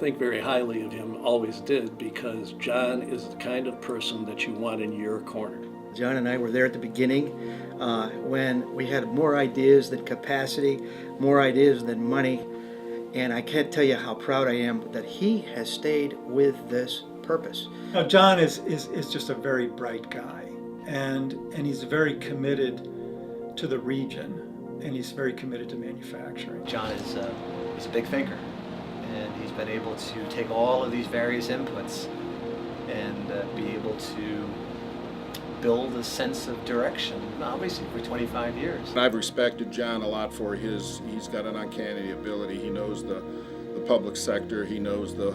think very highly of him, always did, because John is the kind of person that you want in your corner. John and I were there at the beginning when we had more ideas than capacity, more ideas than money, and I can't tell you how proud I am that he has stayed with this purpose. Now, John is just a very bright guy, and he's very committed to the region, and he's very committed to manufacturing. John is he's a big thinker, and he's been able to take all of these various inputs and be able to build a sense of direction, obviously for 25 years. I've respected John a lot for he's got an uncanny ability. He knows the public sector, he knows the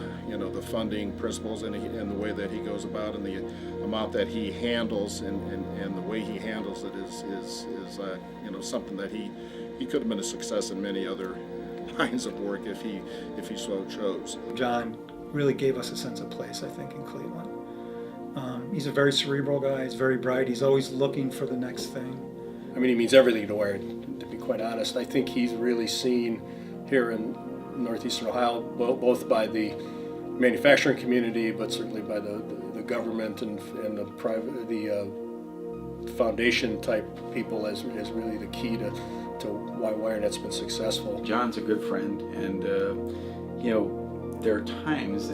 funding principles and the way that he goes about, and the amount that he handles and the way he handles it is something that he could have been a success in many other lines of work if he so chose. John really gave us a sense of place, I think, in Cleveland. He's a very cerebral guy, he's very bright, he's always looking for the next thing. I mean, he means everything to Warren, to be quite honest. I think he's really seen here in northeastern Ohio, both by the manufacturing community, but certainly by the government and the private, the foundation type people as really the key to why WireNet's been successful. John's a good friend, and there are times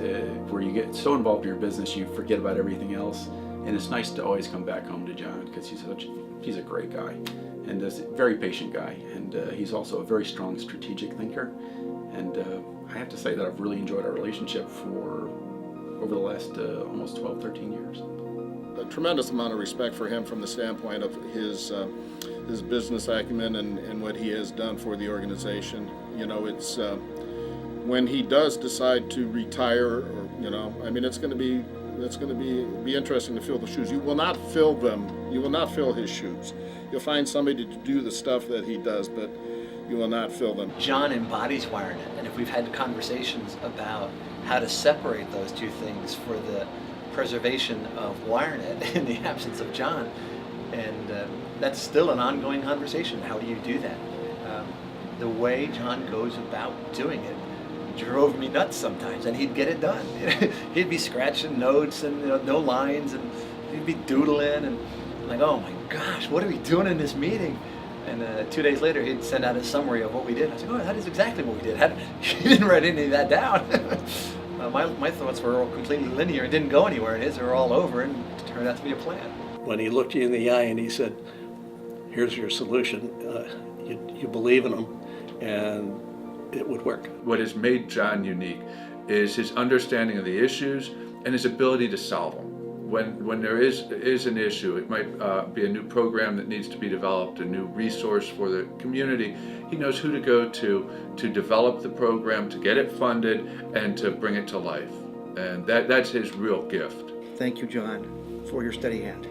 where you get so involved in your business you forget about everything else, and it's nice to always come back home to John because he's a great guy and a very patient guy, and he's also a very strong strategic thinker. And I have to say that I've really enjoyed our relationship for over the last almost 12, 13 years. A tremendous amount of respect for him from the standpoint of his business acumen and what he has done for the organization. It's when he does decide to retire, it's going to be interesting to fill the shoes. You will not fill them. You will not fill his shoes. You'll find somebody to do the stuff that he does, but you will not fill them. John embodies WireNet, and if we've had conversations about how to separate those two things for the preservation of WireNet in the absence of John, and that's still an ongoing conversation. How do you do that? The way John goes about doing it drove me nuts sometimes, and he'd get it done. He'd be scratching notes and no lines, and he'd be doodling, and like, oh my gosh, what are we doing in this meeting? And 2 days later, he'd send out a summary of what we did. I was like, oh, that is exactly what we did. He didn't write any of that down. My thoughts were all completely linear and didn't go anywhere, and his were all over, and it turned out to be a plan. When he looked you in the eye and he said, here's your solution, you believe in him, and it would work. What has made John unique is his understanding of the issues and his ability to solve them. When there is an issue, it might be a new program that needs to be developed, a new resource for the community. He knows who to go to develop the program, to get it funded, and to bring it to life. And that's his real gift. Thank you, John, for your steady hand.